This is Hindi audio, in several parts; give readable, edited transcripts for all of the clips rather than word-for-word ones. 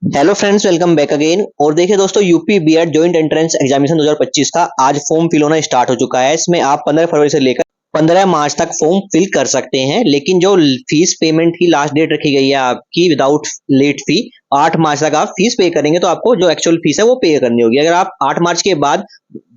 Hello friends, welcome back again. और देखिए दोस्तों, UP BEd joint entrance examination 2025 का आज फॉर्म फिल होना स्टार्ट हो चुका है। इसमें आप 15 फरवरी से लेकर 15 मार्च तक फॉर्म फिल कर सकते हैं, लेकिन जो फीस पेमेंट की लास्ट डेट रखी गई है आपकी विदाउट लेट फी, 8 मार्च तक आप फीस पे करेंगे तो आपको जो एक्चुअल फीस है वो पे करनी होगी। अगर आप 8 मार्च के बाद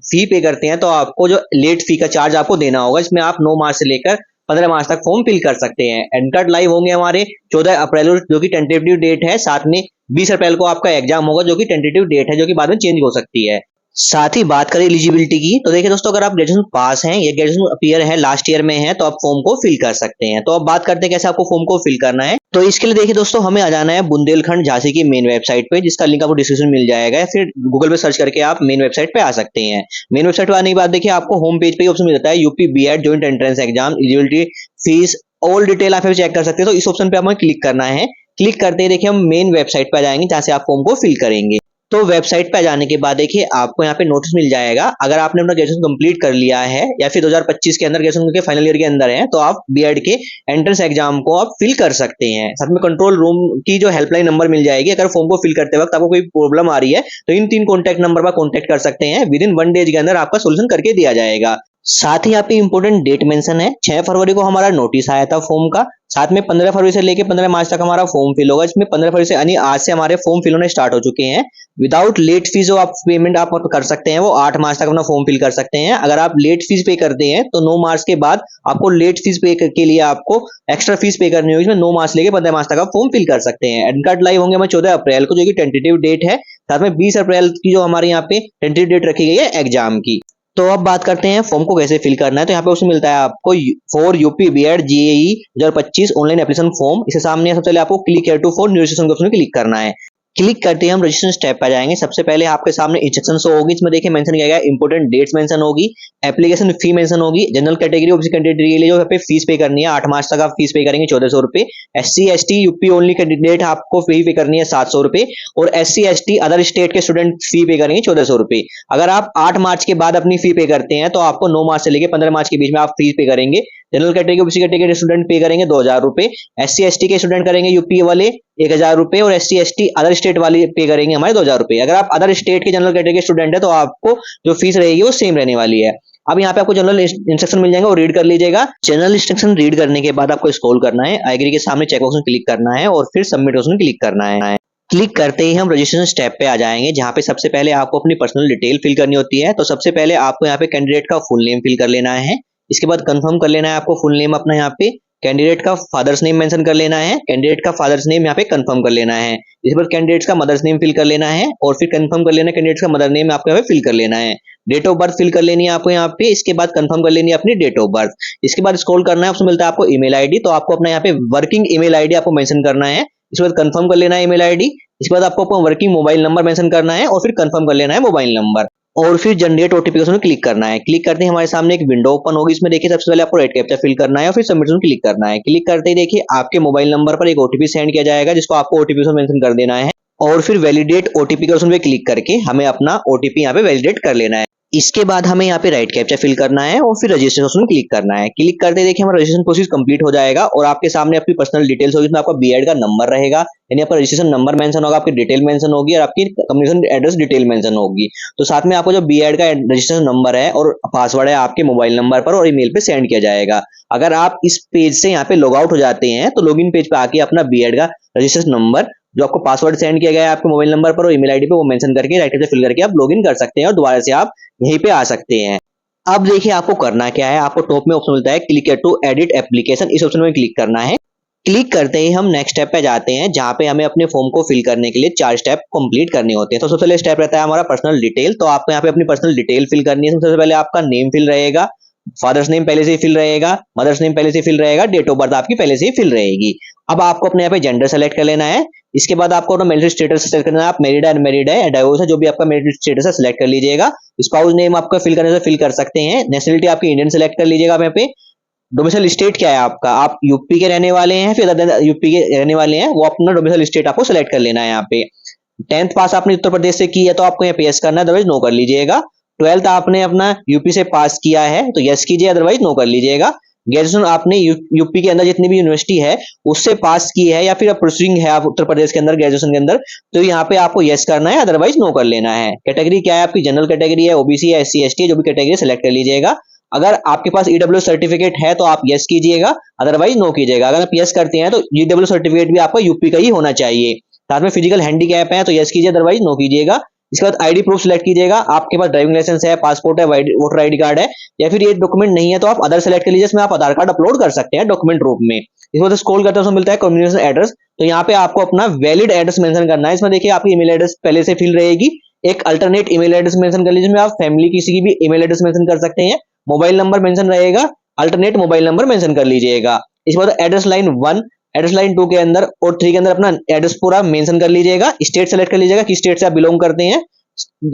फी पे करते हैं तो आपको जो लेट फी का चार्ज आपको देना होगा। इसमें आप 9 मार्च से लेकर 15 मार्च तक फॉर्म फिल कर सकते हैं। एडमिट कार्ड लाइव होंगे हमारे 14 अप्रैल को, जो कि टेंटेटिव डेट है। साथ में 20 अप्रैल को आपका एग्जाम होगा, जो कि टेंटेटिव डेट है, जो कि बाद में चेंज हो सकती है। साथ ही बात करें एलिजिबिलिटी की, तो देखिए दोस्तों, अगर आप ग्रेजुएशन पास हैं या ग्रेजुएशन अपीयर है लास्ट ईयर में है तो आप फॉर्म को फिल कर सकते हैं। तो अब बात करते हैं कैसे आपको फॉर्म को फिल करना है। तो इसके लिए देखिए दोस्तों, हमें आ जाना है बुंदेलखंड झांसी की मेन वेबसाइट पे, जिसका लिंक आपको डिस्क्रिप्शन में मिल जाएगा, या फिर गूगल पे सर्च करके आप मेन वेबसाइट पे आ सकते हैं। मेन वेबसाइट पे आने के बाद देखिए आपको होम पेज पे ऑप्शन मिल जाता है UP BEd joint entrance exam eligibility fees all detail आप चेक कर सकते हैं। तो इस ऑप्शन पे हमें क्लिक करना है। क्लिक करते ही देखिए हम मेन वेबसाइट पे आ जाएंगे, जहां से आप फॉर्म को फिल करेंगे। तो वेबसाइट पे जाने के बाद देखिए आपको यहाँ पे नोटिस मिल जाएगा। अगर आपने अपना ग्रेजुएशन कंप्लीट कर लिया है या फिर 2025 के अंदर ग्रेजुएशन के फाइनल ईयर के अंदर है, तो आप बीएड के एंट्रेंस एग्जाम को आप फिल कर सकते हैं। साथ में कंट्रोल रूम की जो हेल्पलाइन नंबर मिल जाएगी। अगर फॉर्म को फिल करते वक्त आपको कोई प्रॉब्लम आ रही है तो इन 3 कॉन्टैक्ट नंबर पर कॉन्टैक्ट कर सकते हैं। विद इन 1 डेज के अंदर आपका सोल्यूशन करके दिया जाएगा। साथ ही यहाँ पे इंपोर्टेंट डेट मेंशन है, 6 फरवरी को हमारा नोटिस आया था फॉर्म का। साथ में 15 फरवरी से लेकर 15 मार्च तक हमारा फॉर्म फिल होगा। इसमें 15 फरवरी से यानी आज से हमारे फॉर्म फिल होने स्टार्ट हो चुके हैं। विदाउट लेट फीस जो आप पेमेंट आप कर सकते हैं वो 8 मार्च तक अपना फॉर्म फिल कर सकते हैं। अगर आप लेट फीस पे करते हैं तो 9 मार्च के बाद आपको लेट फीस पे के लिए आपको एक्स्ट्रा फीस पे करनी होगी। इसमें 9 मार्च लेके 15 मार्च तक आप फॉर्म फिल कर सकते हैं। एडमिट कार्ड लाइव होंगे हमें 14 अप्रैल को, जो कि टेंटेटिव डेट है। साथ में 20 अप्रैल की जो हमारे यहाँ पे टेंटेटिव डेट रखी गई है एग्जाम की। तो अब बात करते हैं फॉर्म को कैसे फिल करना है। तो यहाँ पे उसमें मिलता है आपको for UP BEd JEE 2025 online application form. इसके सामने सबसे पहले आपको click here to for new registration के ऑप्शन पे क्लिक करना है। क्लिक करते ही हम रजिस्ट्रेशन स्टेप पर जाएंगे। सबसे पहले आपके सामने इंस्ट्रक्शन शो होगी। इसमें देखिए मेंशन किया गया है, इंपोर्टेंट डेट्स मेंशन होगी, एप्लीकेशन फी मेंशन होगी, जनरल कैटेगरी ओबीसी कैंडिडेट के लिए जो यहाँ पे फीस पे करनी है 8 मार्च तक आप फीस पे करेंगे 1400 रुपए। SC ST UP only candidate आपको फी पे करनी है 700 रुपए, और एससी एसटी अदर स्टेट के स्टूडेंट फी पे करेंगे 1400 रुपए। अगर आप 8 मार्च के बाद अपनी फी पे करते हैं तो आपको 9 मार्च से लेकर 15 मार्च के बीच में आप फीस पे करेंगे। General category OBC category student पे करेंगे 2000 रुपए, एससी एसटी के स्टूडेंट करेंगे यूपी वाले 1000 रुपए, और एससी एसटी अदर स्टेट वाले पे करेंगे हमारे 2000 रुपए। अगर आप अदर स्टेट के जनरल कैटेगरी स्टूडेंट है तो आपको जो फीस रहेगी वो सेम रहने वाली है। अब यहाँ पे आपको जनरल इंस्ट्रक्शन मिल जाएंगे, वो रीड कर लीजिएगा। जनरल इंस्ट्रक्शन रीड करने के बाद आपको स्क्रॉल करना है, आई एग्री के सामने चेक बॉक्स में क्लिक करना है और फिर सबमिट ऑप्शन क्लिक करना है। क्लिक करते ही हम रजिस्ट्रेशन स्टेप पे आ जाएंगे, जहां पे सबसे पहले आपको अपनी पर्सनल डिटेल फिल करनी होती है। तो सबसे पहले आपको यहाँ पे कैंडिडेट का फुल नेम फिल कर लेना है। इसके बाद कंफर्म कर लेना है आपको फुल नेम अपना। यहाँ पे कैंडिडेट का फादर्स नेम मेंशन कर लेना है। कैंडिडेट का फादर्स नेम यहाँ पे कंफर्म कर लेना है। इसके बाद कैंडिडेट्स का मदर्स नेम फिल कर लेना है और फिर कंफर्म कर लेना है कैंडिडेट्स का मदर नेम आपको यहाँ पे फिल कर लेना है। डेट ऑफ बर्थ फिल कर लेनी है आपको यहाँ पे। इसके बाद कंफर्म कर लेनी है अपनी डेट ऑफ बर्थ। इसके बाद स्क्रॉल करना है, उसमें मिलता है आपको ईमेल आईडी। तो आपको अपना यहाँ पे वर्किंग ईमेल आईडी आपको मेंशन करना है। इसके बाद कंफर्म कर लेना है ईमेल आईडी। इसके बाद आपको अपना वर्किंग मोबाइल नंबर मेंशन करना है और फिर कंफर्म कर लेना है मोबाइल नंबर, और फिर जनरेट ओटीपी को क्लिक करना है। क्लिक करते ही हमारे सामने एक विंडो ओपन होगी। इसमें देखिए सबसे पहले आपको राइट कैप्चा फिल करना है और फिर सबमिट क्लिक करना है। क्लिक करते ही देखिए आपके मोबाइल नंबर पर एक ओटीपी सेंड किया जाएगा, जिसको आपको ओटीपी मेंशन कर देना है, और फिर वैलिडेट ओटीपी के ऑप्शन पे क्लिक करके हमें अपना ओटीपी यहाँ पे वैलिडेट कर लेना है। इसके बाद हमें यहाँ पे राइट कैप्चा फिल करना है और फिर रजिस्ट्रेशन में क्लिक करना है। क्लिक करते देखिए हमारा रजिस्ट्रेशन प्रोसेस कंप्लीट हो जाएगा और आपके सामने अपनी पर्सनल डिटेल्स होगी। इसमें आपका बीएड का नंबर रहेगा, यानी आपका रजिस्ट्रेशन नंबर मेंशन होगा, आपकी डिटेल मेंशन होगी और आपकी कम्युनिकेशन एड्रेस डिटेल मेंशन होगी। तो साथ में आपको जो बीएड का रजिस्ट्रेशन नंबर है और पासवर्ड है आपके मोबाइल नंबर पर और ईमेल पे सेंड किया जाएगा। अगर आप इस पेज से यहाँ पे लॉग आउट हो जाते हैं तो लॉगिन पेज पे आके अपना बीएड का रजिस्ट्रेशन नंबर जो आपको पासवर्ड सेंड किया गया है आपके मोबाइल नंबर पर और ईमेल आईडी पे, वो मेंशन करके राइट से फिल करके आप लॉगिन कर सकते हैं और दोबारा से आप यहीं पे आ सकते हैं। अब देखिए आपको करना क्या है। आपको टॉप में ऑप्शन मिलता है क्लिक टू एडिट एप्लीकेशन, इस ऑप्शन में क्लिक करना है। क्लिक करते ही हम नेक्स्ट स्टेप पे जाते हैं, जहां पे हमें अपने फॉर्म को फिल करने के लिए 4 स्टेप कंप्लीट करने होते हैं। तो सबसे पहले स्टेप रहता है हमारा पर्सनल डिटेल। तो आपको यहाँ पे अपनी पर्सनल डिटेल फिल करनी है। सबसे पहले आपका नेम फिल रहेगा, फादर्स नेम पहले से ही फिल रहेगा, मदर्स नेम पहले से ही फिल रहेगा, डेट ऑफ बर्थ आपकी पहले से ही फिल रहेगी। अब आपको अपने यहाँ पे जेंडर सेलेक्ट कर लेना है। इसके बाद आपको अपना मैरिटल स्टेटस सेलेक्ट करना है। आप मैरिड है, अनमैरिड है, डाइवोर्स है, जो भी आपका मैरिटल स्टेटस है सिलेक्ट कर लीजिएगा। स्पाउस नेम आपका फिल करने से फिल कर सकते हैं। नेशनलिटी आपकी इंडियन सेलेक्ट कर लीजिएगा। आप यहाँ पे डोमिसाइल स्टेट क्या है आपका, आप यूपी के रहने वाले हैं फिर यूपी के रहने वाले हैं, वो अपना डोमिसाइल स्टेट आपको सेलेक्ट कर लेना है। यहाँ पे 10th पास आपने उत्तर प्रदेश से की है तो आपको यहाँ पे यस करना है, अदरवाइज नो कर लीजिएगा। 12th आपने अपना यूपी से पास किया है तो यस कीजिए, अदरवाइज नो कर लीजिएगा। ग्रेजुएशन आपने यूपी के अंदर जितनी भी यूनिवर्सिटी है उससे पास की है या फिर आप प्रोसीडिंग है आप उत्तर प्रदेश के अंदर ग्रेजुएशन के अंदर, तो यहाँ पे आपको यस करना है, अदरवाइज नो कर लेना है। कैटेगरी क्या है आपकी, जनरल कैटेगरी है, ओबीसी है, एससी एसटी है, जो भी कैटेगरी सेलेक्ट कर लीजिएगा। अगर आपके पास ईडब्ल्यू सर्टिफिकेट है तो आप यस कीजिएगा, अदरवाइज नो कीजिएगा। अगर आप यस करते हैं तो ईडब्ल्यू सर्टिफिकेट भी आपका यूपी का ही होना चाहिए। साथ में फिजिकल हैंडीकैप है तो यस कीजिए, अदरवाइज नो कीजिएगा। इसके बाद आईडी प्रूफ सेलेक्ट कीजिएगा, आपके पास ड्राइविंग लाइसेंस है, पासपोर्ट है, वोटर आईडी कार्ड है, या फिर ये डॉक्यूमेंट नहीं है तो आप अदर सेलेक्ट कर लीजिए, इसमें आप आधार कार्ड अपलोड कर सकते हैं डॉक्यूमेंट रूप में। इसके बाद स्क्रॉल करते हैं तो मिलता है कम्युनिकेशन एड्रेस, तो यहाँ पे आपको अपना वैलिड एड्रेस मेंशन करना है। इसमें देखिए आपकी ईमेल एड्रेस पहले से फिल रहेगी, एक अल्टरनेट ईमेल एड्रेस मेंशन कर लीजिए, जिसमें आप फैमिली किसी की भी ईमेल एड्रेस मेंशन कर सकते हैं। मोबाइल नंबर मेंशन रहेगा, अल्टरनेट मोबाइल नंबर मेंशन कर लीजिएगा। इसके बाद एड्रेस लाइन 1, एड्रेस लाइन 2 के अंदर और 3 के अंदर अपना एड्रेस पूरा मेंशन कर लीजिएगा। स्टेट सेलेक्ट कर लीजिएगा, किस स्टेट से आप बिलोंग करते हैं,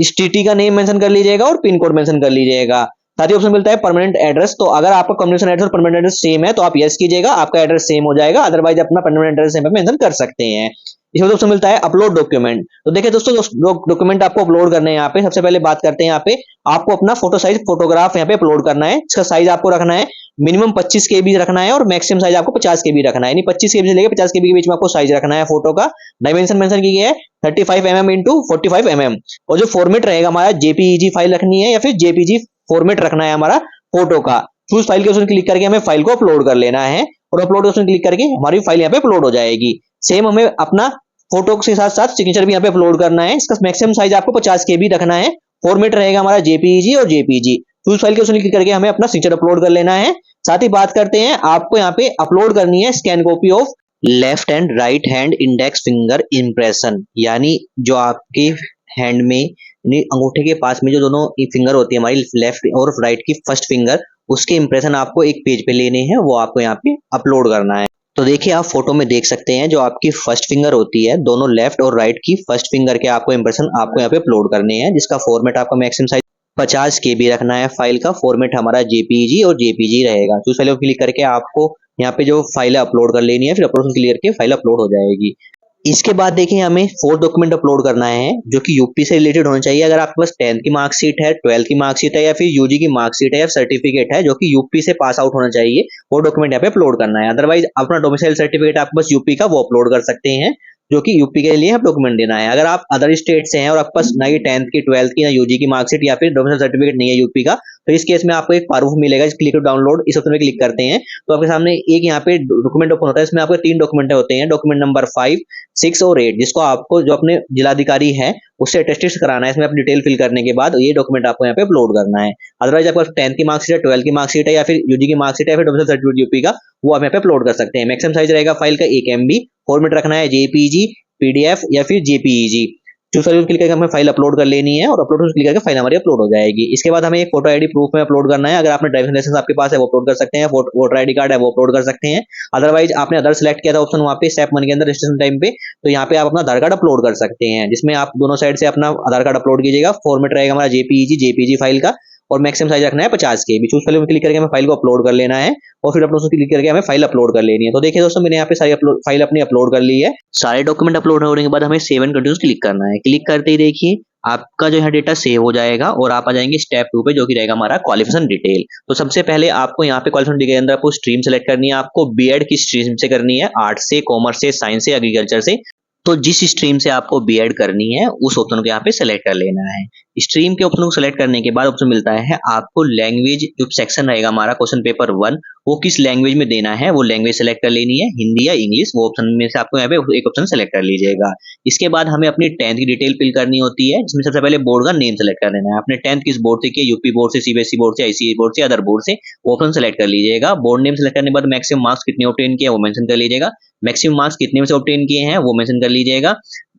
सिटी का नेम मेंशन कर लीजिएगा और पिन कोड मेंशन कर लीजिएगा। साथ ही ऑप्शन मिलता है परमानेंट एड्रेस, तो अगर आपका कम्युनिकेशन एड्रेस और परमानेंट एड्रेस सेम है तो आप यस कीजिएगा, आपका एड्रेस सेम हो जाएगा, अदरवाइज अपना परमानेंट एड्रेस यहाँ पे मेंशन कर सकते हैं। इसमें ऑप्शन मिलता है अपलोड डॉक्यूमेंट, तो देखिए दोस्तों डॉक्यूमेंट आपको अपलोड करने हैं। यहाँ पे सबसे पहले बात करते हैं, यहाँ पे आपको अपना फोटो साइज फोटोग्राफ यहाँ पे अपलोड करना है। इसका साइज आपको रखना है मिनिमम 25 केबी रखना है और मैक्सिमम साइज आपको 50 केबी रखना है, यानी 25 केबी से लेकर 50 केबी के बीच में आपको साइज रखना है फोटो का। डायमेंशन मेंशन की गया है 35 mm इंटू 45 mm, और जो फॉर्मेट रहेगा हमारा जेपीईजी फाइल रखनी है या फिर जेपीजी फॉर्मेट रखना है हमारा फोटो का। चूज फाइल के ऑप्शन क्लिक करके हमें फाइल को अपलोड कर लेना है और अपलोड ऑप्शन क्लिक करके हमारी फाइल यहाँ पे अपलोड हो जाएगी। सेम हमें अपना फोटो के साथ साथ सिग्नेचर भी यहाँ पे अपलोड करना है। इसका मैक्सिमम साइज आपको 50 केबी रखना है, फॉर्मेट रहेगा हमारा जेपीईजी और जेपीजी। चूज फाइल के ऑप्शन क्लिक करके हमें अपना सिग्नेचर अपलोड कर लेना है। साथ ही बात करते हैं, आपको यहाँ पे अपलोड करनी है scan copy of left and right hand index finger impression, यानी जो आपके हैंड में अंगूठे के पास में जो दोनों फिंगर होती है हमारी लेफ्ट और राइट की फर्स्ट फिंगर, उसके इंप्रेशन आपको एक पेज पे लेने हैं, वो आपको यहाँ पे अपलोड करना है। तो देखिए आप फोटो में देख सकते हैं जो आपकी फर्स्ट फिंगर होती है, दोनों लेफ्ट और राइट की फर्स्ट फिंगर के आपको इंप्रेशन आपको यहाँ पे अपलोड करने हैं, जिसका फॉर्मेट आपका मैक्सिमम साइज 50 केबी रखना है। फाइल का फॉर्मेट हमारा जेपीजी और जेपीजी रहेगा। चूज फाइल क्लिक करके आपको यहाँ पे जो फाइल अपलोड कर लेनी है, फिर अपलोड क्लिक करके फाइल अपलोड हो जाएगी। इसके बाद देखिए हमें 4 डॉक्यूमेंट अपलोड करना है जो कि यूपी से रिलेटेड होना चाहिए। अगर आपके पास 10th की मार्कशीट है, 12th की मार्कशीट है या फिर यूजी की मार्कशीट है या सर्टिफिकेट है जो कि यूपी से पास आउट होना चाहिए, वो डॉक्यूमेंट यहाँ पे अपलोड करना है। अदरवाइज अपना डोमिसाइल सर्टिफिकेट आपके पास यूपी का, वो अपलोड कर सकते हैं, जो कि यूपी के लिए आप डॉक्यूमेंट देना है। अगर आप अदर स्टेट से हैं और आपके पास ना ये 10th की, 12th की, ना यूजी की मार्कशीट या फिर डोमिसाइल सर्टिफिकेट नहीं है यूपी का, तो इस केस में आपको एक प्रूफ मिलेगा, क्लिक टू डाउनलोड, इस ऑप्शन में क्लिक करते हैं तो आपके सामने एक यहाँ पे डॉक्यूमेंट ओपन होता है। इसमें आपके 3 डॉक्यूमेंट होते हैं, डॉक्यूमेंट नंबर 5, 6 और 8, जिसको आपको जो अपने जिलाधिकारी है उससे अटेस्टेड कराना है। इसमें अपनी डिटेल फिल करने के बाद ये डॉक्यूमेंट आपको यहाँ पे अपलोड करना है। अदरवाइज आपको 10th की मार्कशीट है, 12th की मार्कशीट है या फिर यूजी की मार्कशीट है या फिर डोमिसाइल सर्टिफिकेट यूपी का, वो आप यहाँ पे अपलोड कर सकते हैं। मैक्सिमम साइज रहेगा फाइल का 1 MB, फॉर्मेट रखना है जेपीजी, पीडीएफ या फिर जेपीईजी। चूज फाइल क्लिक करके हमें फाइल अपलोड कर लेनी है और अपलोड क्लिक करके फाइल हमारी अपलोड हो जाएगी। इसके बाद हमें एक फोटो आईडी प्रूफ में अपलोड करना है। अगर आपने ड्राइविंग लाइसेंस आपके पास है वो अपलोड कर सकते हैं, वोटर आईडी कार्ड है वो अपलोड कर सकते हैं। अदरवाइज आपने अदर सेलेक्ट किया था ऑप्शन वहाँ पे स्टेप 1 के अंदर रजिस्ट्रेशन टाइम पे, तो यहाँ पे आप अपना आधार कार्ड अपलोड कर सकते हैं, जिसमें आप दोनों साइड से अपना आधार कार्ड अपलोड कीजिएगा। फॉर्मेट रहेगा हमारा जेपीजी फाइल का और मैक्सिमम साइज रखना है 50 केबी। चूज फाइल में क्लिक करके हमें फाइल को अपलोड कर लेना है और फिर अपलोड क्लिक करके हमें फाइल अपलोड कर लेनी है। तो देखिए दोस्तों मैंने यहाँ पे सारी फाइल अपनी अपलोड कर ली है। सारे डॉक्यूमेंट अपलोड होने के बाद हमें सेव एंड कंटिन्यू क्लिक करना है। क्लिक करते ही देखिए आपका जो है डेटा सेव हो जाएगा और आप आ जाएंगे स्टेप 2 पे, जो कि रहेगा हमारा क्वालिफिकेशन डिटेल। तो सबसे पहले आपको यहाँ पे क्वालिफिकेशन डिटेल के अंदर आपको स्ट्रीम सेलेक्ट करनी है। आपको बीएड किस स्ट्रीम से करनी है, आर्ट्स से, कॉमर्स से, साइंस से, एग्रीकल्चर से। तो जिस स्ट्रीम से आपको बीएड करनी है उस ऑप्शन को यहाँ पे सेलेक्ट कर लेना है। स्ट्रीम के ऑप्शन को सेलेक्ट करने के बाद ऑप्शन मिलता है आपको लैंग्वेज, जो सेक्शन रहेगा हमारा क्वेश्चन पेपर 1, वो किस लैंग्वेज में देना है, वो लैंग्वेज सेलेक्ट कर लेनी है, हिंदी या इंग्लिश, वो ऑप्शन में से आपको यहाँ पे एक ऑप्शन सेलेक्ट कर लीजिएगा। इसके बाद हमें अपनी 10th की डिटेल फिल करनी होती है, जिसमें सबसे पहले बोर्ड का नेम सेलेक्ट कर लेना है। आपने 10th किस बोर्ड से किया, यूपी बोर्ड से, सीबीएसई बोर्ड से, आईसीएसई बोर्ड से, अदर बोर्ड से, वो ऑप्शन सेलेक्ट कर लीजिएगा। बोर्ड नेम सेलेक्ट करने के बाद मैक्सिमम मार्क्स कितने ऑब्टेन किए वो मेंशन कर लीजिएगा। मैक्सिमम मार्क्स कितने में से ऑब्टेन किए हैं वो मेंशन कर लीजिएगा।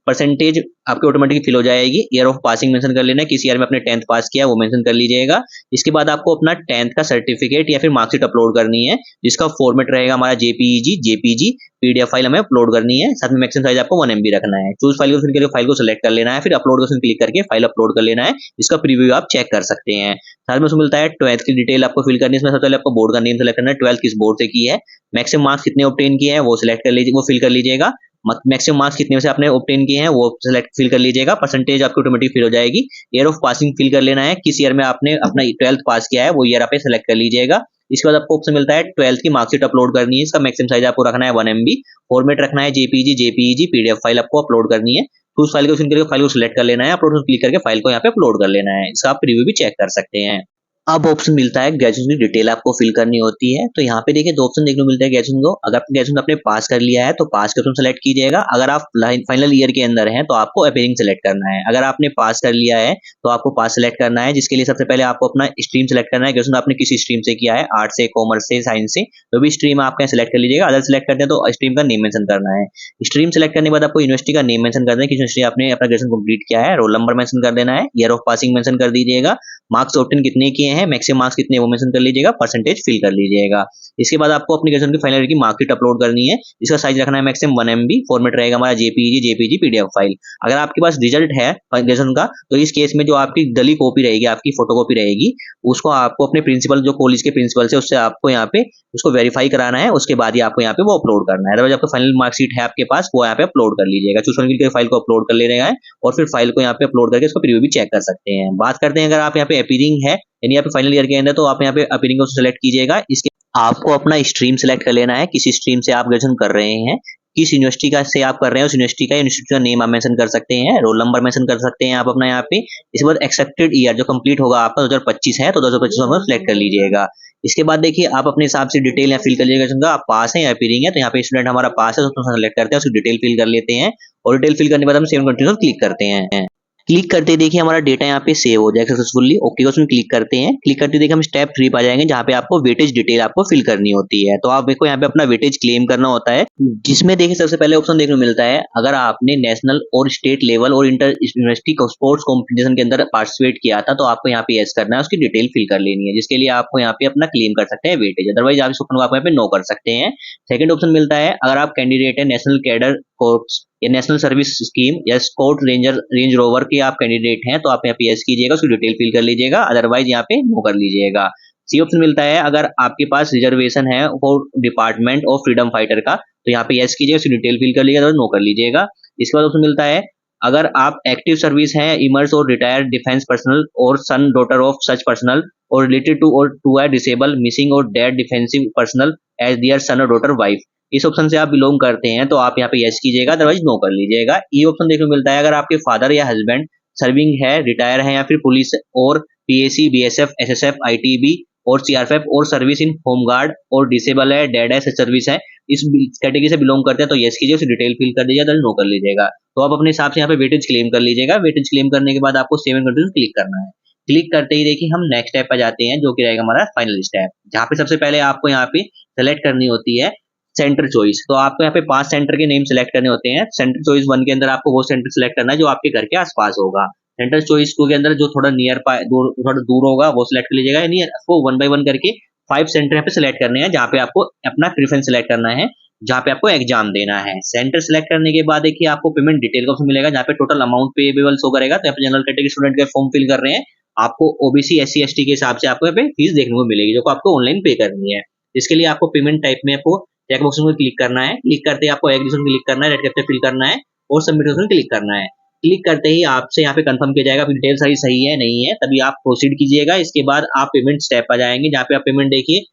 परसेंटेज आपकी ऑटोमेटिक फिल हो जाएगी। ईयर ऑफ पासिंग मेंशन कर लेना है, किस ईयर में आपने 10th पास किया वो मेंशन कर लीजिएगा। इसके बाद आपको अपना 10th का सर्टिफिकेट या फिर मार्कशीट अपलोड करनी है, जिसका फॉर्मेट रहेगा हमारा जेपीईजी, जेपीजी, पीडीएफ फाइल हमें अपलोड करनी है। साथ में मैक्सिमम साइज आपको 1 MB रखना है। चूज फाइल को क्लिक करके फाइल को सिलेक्ट कर लेना है, फिर अपलोड को क्लिक करके फाइल अपलोड कर लेना है। इसका प्रीव्यू आप चेक कर सकते हैं। साथ में उसमें मिलता है 12th की डिटेल आपको फिल करनी है। इसमें सबसे पहले आपको बोर्ड का नेम सेलेक्ट करना है, 12th किस बोर्ड से की है, मैक्सिमम मार्क्स कितने ऑब्टेन किए हैं वो सिलेक्ट कर लीजिए, वो फिल कर लीजिएगा। मैक्सिमम मार्क्स कितने में से आपने ऑब्टेन किए हैं वो सिलेक्ट फिल कर लीजिएगा। परसेंटेज आपकी ऑटोमेटिक फिल हो जाएगी। ईयर ऑफ पासिंग फिल कर लेना है, किस ईयर में आपने अपना 12th पास किया है वो ईयर आप सेलेक्ट कर लीजिएगा। इसके बाद आपको ऑप्शन मिलता है 12th की मार्कशीट अपलोड करनी है। इसका मैक्सिमम साइज आपको रखना है 1 MB, फॉर्मेट रखना है JPG, PDF फाइल आपको अपलोड करनी है। तो उस फाइल को करके फाइल को सिलेक्ट कर लेना है, अपलोड क्लिक करके फाइल को यहाँ पे अपलोड कर लेना है। इसका आप प्रीव्यू भी चेक कर सकते हैं। अब ऑप्शन मिलता है ग्रेजुएशन की डिटेल आपको फिल करनी होती है। तो यहाँ पे देखिए 2 ऑप्शन देखने को मिलता है ग्रेजुएशन को। अगर आप ग्रेजुएशन आपने पास कर लिया है तो पास का ऑप्शन सेलेक्ट कीजिएगा। अगर आप फाइनल ईयर के अंदर हैं तो आपको अपीयरिंग सेलेक्ट करना है। अगर आपने पास कर लिया है तो आपको पास सेलेक्ट करना है, जिसके लिए सबसे पहले आपको अपना स्ट्रीम सेलेक्ट करना है। ग्रेजुएशन आपने किसी स्ट्रीम से किया है, आर्ट्स से, कॉमर्स से, साइंस से, जो भी स्ट्रीम आपका सेलेक्ट कर लीजिएगा। अदर सेलेक्ट करते हैं तो स्ट्रीम का नेम मेंशन करना है। स्ट्रीम सेलेक्ट करने के बाद आपको यूनिवर्सिटी का नेम मेंशन करना है कि यूनिवर्सिटी आपने अपना ग्रेजुएशन कंप्लीट किया है। रोल नंबर मेंशन कर देना है, ईयर ऑफ पासिंग मेंशन कर दीजिएगा, मार्क्स ऑब्टेन कितने किए हैं, मैक्सिमम मार्क्स कितने वो मेंशन कर लीजिएगा, परसेंटेज फिल कर लीजिएगा। इसके बाद आपको अपनी ग्रेजुएशन की फाइनल ईयर की मार्कशीट अपलोड करनी है। इसका साइज रखना है मैक्सिमम 1 MB, फॉर्मेट रहेगा हमारा JPG PDF फाइल। अगर आपके पास रिजल्ट है ग्रेजुएशन का तो इस केस में जो आपकी डली कॉपी रहेगी, आपकी फोटोकॉपी रहेगी, उसको आपको अपने प्रिंसिपल, जो कॉलेज के प्रिंसिपल से, उससे आपको यहाँ पे उसको वेरीफाई कराना है। उसके बाद ही आपको यहाँ पे वो अपलोड करना है। अदरवाइज आपका फाइनल मार्कशीट है आपके पास, वो यहाँ पे अपलोड कर लीजिएगा। चूज करके फाइल को अपलोड कर लेना है और फिर फाइल को यहाँ पे अपलोड करके इसको प्रीव्यू भी चेक कर सकते हैं। बात करते हैं अगर आप यहाँ पे अपीयरिंग है, यानी आप फाइनल ईयर के अंदर, तो आप यहाँ पे अपीयरिंग को सिलेक्ट कीजिएगा। इसके आपको अपना स्ट्रीम सेलेक्ट कर लेना है, किसी स्ट्रीम से आप ग्रेजुएशन कर रहे हैं, किस यूनिवर्सिटी का से आप कर रहे हैं, उस यूनिवर्सिटी का नेम आप मेंशन कर सकते हैं, रोल नंबर मेंशन कर सकते हैं आप अपना यहाँ पे। इसके बाद एक्सेप्टेड ईयर जो कंप्लीट होगा आपका 2025 है तो 2025 में सिलेक्ट कर लीजिएगा। इसके बाद देखिए आप अपने हिसाब से डिटेल यहाँ फिल कर लीजिएगा। आप पास है या अपीयरिंग है, तो यहाँ पे स्टूडेंट हमारा पास है तो उसको सेलेक्ट करते हैं, उसकी डिटेल फिल कर लेते हैं और डिटेल फिल करने के बाद हम सेव कंटिन्यू क्लिक करते हैं। क्लिक करते ही देखिए हमारा डेटा यहाँ पे सेव हो जाएगा सक्सेसफुली। ओके उसमें क्लिक करते हैं। क्लिक करते देखिए हम स्टेप 3 पर जाएंगे, जहाँ पे आपको वेटेज डिटेल आपको फिल करनी होती है। तो आप देखो यहाँ पे अपना वेटेज क्लेम करना होता है, जिसमें देखिए सबसे पहले ऑप्शन देखने को मिलता है, अगर आपने नेशनल और स्टेट लेवल और इंटर यूनिवर्सिटी स्पोर्ट्स कॉम्पिटिशन के अंदर पार्टिसिपेट किया था तो आपको यहाँ पे यस करना है, उसकी डिटेल फिल कर लेनी है, जिसके लिए आपको यहाँ पे अपना क्लेम कर सकते हैं वेटेज। अदरवाइज आप इस ऑप्शन को आप यहाँ पे नो कर सकते हैं। सेकंड ऑप्शन मिलता है, अगर आप कैंडिडेट है नेशनल कैडर कोर्स या नेशनल सर्विस स्कीम या स्कॉट रेंज रोवर के आप कैंडिडेट हैं तो आप यहाँ पे यस कीजिएगा, उसकी डिटेल फिल कर लीजिएगा। अदरवाइज यहाँ पे नो कर लीजिएगा। सी ऑप्शन मिलता है, अगर आपके पास रिजर्वेशन है for department of freedom fighter का तो यहाँ पे यस कीजिएगा, उसकी डिटेल फिल कर लीजिएगा, नो कर लीजिएगा। इसके बाद ऑप्शन मिलता है, अगर आप एक्टिव सर्विस हैं, इमर्स और रिटायर्ड डिफेंस पर्सनल और son daughter of such personnel और related to a disable missing और dead defensive personnel as their son और डॉटर वाइफ, इस ऑप्शन से आप बिलोंग करते हैं तो आप यहाँ पे यस कीजिएगा, अदरवाइज नो कर लीजिएगा। ये ऑप्शन देखने को मिलता है, अगर आपके फादर या हस्बैंड सर्विंग है, रिटायर है या फिर पुलिस और PAC, BSF, SSF, ITB और CRPF और सर्विस इन होमगार्ड और डिसेबल है, डेड है, सर्विस है, इस कैटेगरी से बिलोंग करते हैं तो यस कीजिए, उसे डिटेल फिल कर दीजिएगा, नो कर लीजिएगा। तो आप अपने हिसाब से यहाँ पे वेटेज क्लेम कर लीजिएगा। वेटेज क्लेम करने के बाद आपको सेव एंड कंटिन्यू क्लिक करना है। क्लिक करते ही देखिए हम नेक्स्ट स्टेप पर जाते हैं, जो कि रहेगा हमारा फाइनल स्टेप, जहाँ पे सबसे पहले आपको यहाँ पे सेलेक्ट करनी होती है सेंटर चॉइस। तो आपको यहाँ पे 5 सेंटर के नेम सेलेक्ट करने होते हैं। सेंटर चॉइस 1 के अंदर आपको वो सेंटर सेलेक्ट करना है जो आपके घर के आसपास होगा। सेंटर चॉइस 2 के अंदर जो थोड़ा थोड़ा दूर होगा वो सिलेक्ट कर लीजिएगा। यानी आपको 1 by 1 करके 5 सेंटर यहाँ पे सिलेक्ट करने हैं, जहाँ पे आपको अपना प्रेफरेंस सिलेक्ट करना है, जहाँ पे आपको एग्जाम देना है। सेंटर सेलेक्ट करने के बाद देखिए आपको पेमेंट डिटेल का ऑप्शन मिलेगा, जहाँ पे टोटल अमाउंट पेएबल शो करेगा। तो यहाँ पे जनरल कैटेगरी स्टूडेंट के फॉर्म फिल कर रहे हैं, आपको OBC SC ST के हिसाब से आपको यहाँ पे फीस देखने को मिलेगी, जो आपको ऑनलाइन पे करनी है। इसके लिए आपको पेमेंट टाइप में आपको चेक बॉक्स में क्लिक करना है। क्लिक करते ही आपको एग्रीगेशन क्लिक करना है, रेड कैप्चर फिल करना है और सबमिट ऑप्शन क्लिक करना है। क्लिक करते ही आपसे यहाँ पे कंफर्म किया जाएगा आपकी डिटेल सारी सही है नहीं है, तभी आप प्रोसीड कीजिएगा। इसके बाद आप पेमेंट स्टेप पर जाएंगे, जहाँ पे आप पेमेंट देखिए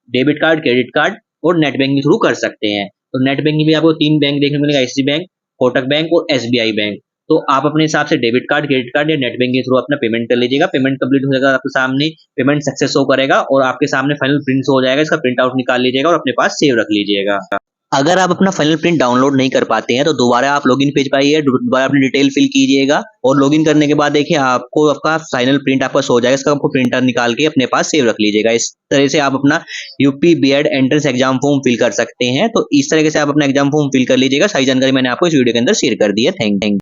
डेबिट कार्ड, क्रेडिट कार्ड और नेट बैंकिंग थ्रू कर सकते हैं। तो नेट बैंकिंग भी आपको 3 बैंक देखने को मिलेगा, ICICI बैंक, कोटक बैंक और SBI बैंक। तो आप अपने हिसाब से डेबिट कार्ड, क्रेडिट कार्ड या नेट बैंकिंग थ्रू अपना पेमेंट कर लीजिएगा। पेमेंट कंप्लीट हो जाएगा, आपके सामने पेमेंट सक्सेस हो करेगा और आपके सामने फाइनल प्रिंट हो जाएगा। इसका प्रिंट आउट निकाल लीजिएगा और अपने पास सेव रख लीजिएगा। अगर आप अपना फाइनल प्रिंट डाउनलोड नहीं कर पाते हैं तो दोबारा आप लॉगिन पेज पर आइए, दोबारा अपनी डिटेल फिल कीजिएगा और लॉगिन करने के बाद देखिए आपको आपका फाइनल प्रिंट आपका हो जाएगा। इसका आपको प्रिंटर निकाल के अपने पास सेव रख लीजिएगा। इस तरह से आप अपना UP B.Ed entrance exam form fill कर सकते हैं। तो इस तरीके से आप अपना एग्जाम फॉर्म फिल कर लीजिएगा। सारी जानकारी मैंने आपको इस वीडियो के अंदर शेयर कर दी है। Thank you.